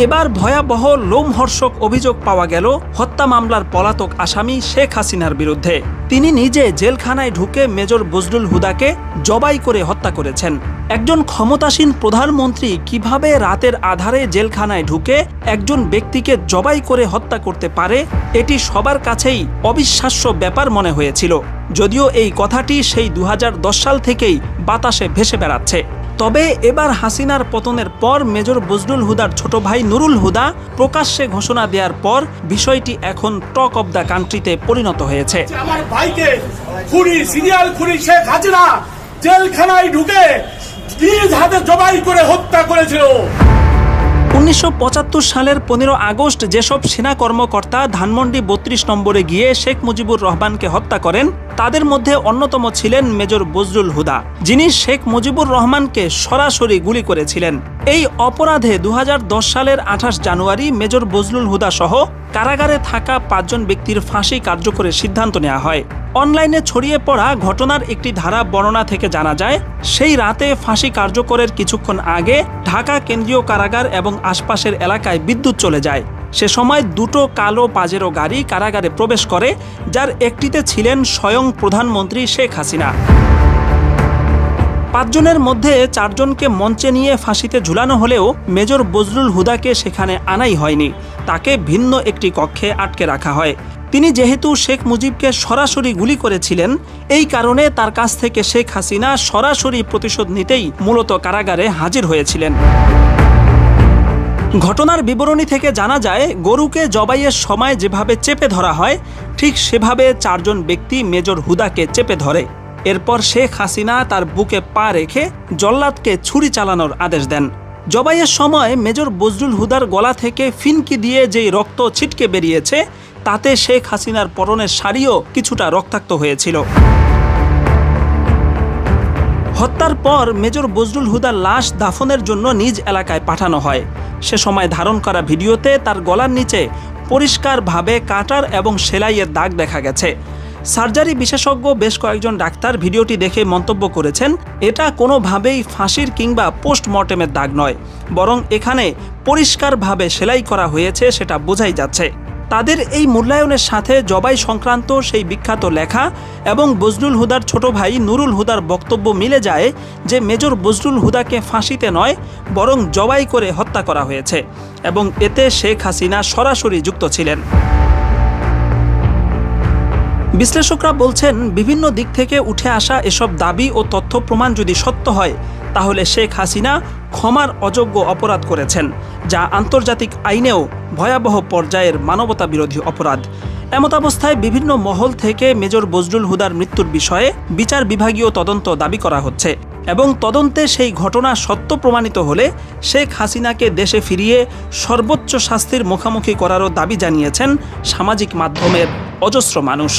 এবার ভয়াবহ লোমহর্ষক অভিযোগ পাওয়া গেল হত্যা মামলার পলাতক আসামি শেখ হাসিনার বিরুদ্ধে। তিনি নিজে জেলখানায় ঢুকে মেজর বজলুল হুদাকে জবাই করে হত্যা করেছেন। একজন ক্ষমতাসীন প্রধানমন্ত্রী কিভাবে রাতের আধারে জেলখানায় ঢুকে একজন ব্যক্তিকে জবাই করে হত্যা করতে পারে, এটি সবার কাছেই অবিশ্বাস্য ব্যাপার মনে হয়েছিল। যদিও এই কথাটি সেই 2010 সাল থেকেই বাতাসে ভেসে বেড়াচ্ছে। তবে এবার হাসিনার পতনের পর মেজর বজলুল হুদার ছোট ভাই নুরুল হুদা প্রকাশ্যে ঘোষণা দেওয়ার পর বিষয়টি এখন টক অব দ্য কান্ট্রিতে পরিণত হয়েছে। আমার ভাইকে খুনি, সিরিয়াল খুনি শেখ হাসিনা জেলখানায় ঢুকে নিজ হাতে জবাই করে হত্যা করেছিল। 1975 সালের 15 আগস্ট যেসব সেনা কর্মকর্তা ধানমন্ডি 32 নম্বরে গিয়ে শেখ মুজিবুর রহমানকে হত্যা করেন, তাদের মধ্যে অন্যতম ছিলেন মেজর বজলুল হুদা, যিনি শেখ মুজিবুর রহমানকে সরাসরি গুলি করেছিলেন। এই অপরাধে 2010 সালের 28 জানুয়ারি মেজর বজলুল হুদা সহ কারাগারে থাকা 5 জন ব্যক্তির ফাঁসি কার্যকরের সিদ্ধান্ত নেওয়া হয়। অনলাইনে ছড়িয়ে পড়া ঘটনার একটি ধারা বর্ণনা থেকে জানা যায়, সেই রাতে ফাঁসি কার্যকরের কিছুক্ষণ আগে ঢাকা কেন্দ্রীয় কারাগার এবং আশপাশের এলাকায় বিদ্যুৎ চলে যায়। সে সময় দুটো কালো পাজেরো গাড়ি কারাগারে প্রবেশ করে, যার একটিতে ছিলেন স্বয়ং প্রধানমন্ত্রী শেখ হাসিনা। 5 জনের মধ্যে 4 জনকে মঞ্চে নিয়ে ফাঁসিতে ঝুলানো হলেও মেজর বজলুল হুদাকে সেখানে আনাই হয়নি। তাকে ভিন্ন একটি কক্ষে আটকে রাখা হয়। তিনি যেহেতু শেখ মুজিবকে সরাসরি গুলি করেছিলেন, এই কারণে তার কাছ থেকে শেখ হাসিনা সরাসরি প্রতিশোধ নিতেই মূলত কারাগারে হাজির হয়েছিলেন। ঘটনার বিবরণী থেকে জানা যায়, গরুকে জবাইয়ের সময় যেভাবে চেপে ধরা হয়, ঠিক সেভাবে 4 জন ব্যক্তি মেজর হুদাকে চেপে ধরে। এরপর শেখ হাসিনা তার বুকে পা রেখে জল্লাদকে ছুরি চালানোর আদেশ দেন। জবাইয়ের সময় মেজর বজলুল হুদার গলা থেকে ফিনকি দিয়ে যেই রক্ত ছিটকে বেরিয়েছে, তাতে শেখ হাসিনার পরনের শাড়িও কিছুটা রক্তাক্ত হয়েছিল। হত্যার পর মেজর বজলুল হুদার লাশ দাফনের জন্য নিজ এলাকায় পাঠানো হয়। সে সময় ধারণ করা ভিডিওতে তার গলার নিচে পরিষ্কারভাবে কাটার এবং সেলাইয়ের দাগ দেখা গেছে। সার্জারি বিশেষজ্ঞ বেশ কয়েকজন ডাক্তার ভিডিওটি দেখে মন্তব্য করেছেন, এটা কোনোভাবেই ফাঁসির কিংবা পোস্টমর্টেমের দাগ নয়, বরং এখানে পরিষ্কারভাবে সেলাই করা হয়েছে, সেটা বোঝাই যাচ্ছে। তাদের এই মূল্যায়নের সাথে জবাই সংক্রান্ত সেই বিখ্যাত লেখা এবং বজলুল হুদার ছোট ভাই নুরুল হুদার বক্তব্য মিলে যায় যে মেজর বজলুল হুদাকে ফাঁসিতে নয়, বরং জবাই করে হত্যা করা হয়েছে এবং এতে শেখ হাসিনা সরাসরি যুক্ত ছিলেন। বিশ্লেষকরা বলছেন, বিভিন্ন দিক থেকে উঠে আসা এসব দাবি ও তথ্য প্রমাণ যদি সত্য হয়, তাহলে শেখ হাসিনা ক্ষমার অযোগ্য অপরাধ করেছেন, যা আন্তর্জাতিক আইনেও ভয়াবহ পর্যায়ের মানবতা বিরোধী অপরাধ। এমতাবস্থায় বিভিন্ন মহল থেকে মেজর বজলুল হুদার মৃত্যুর বিষয়ে বিচার বিভাগীয় তদন্ত দাবি করা হচ্ছে এবং তদন্তে সেই ঘটনা সত্য প্রমাণিত হলে শেখ হাসিনাকে দেশে ফিরিয়ে সর্বোচ্চ শাস্তির মুখোমুখি করারও দাবি জানিয়েছেন সামাজিক মাধ্যমের অজস্র মানুষ।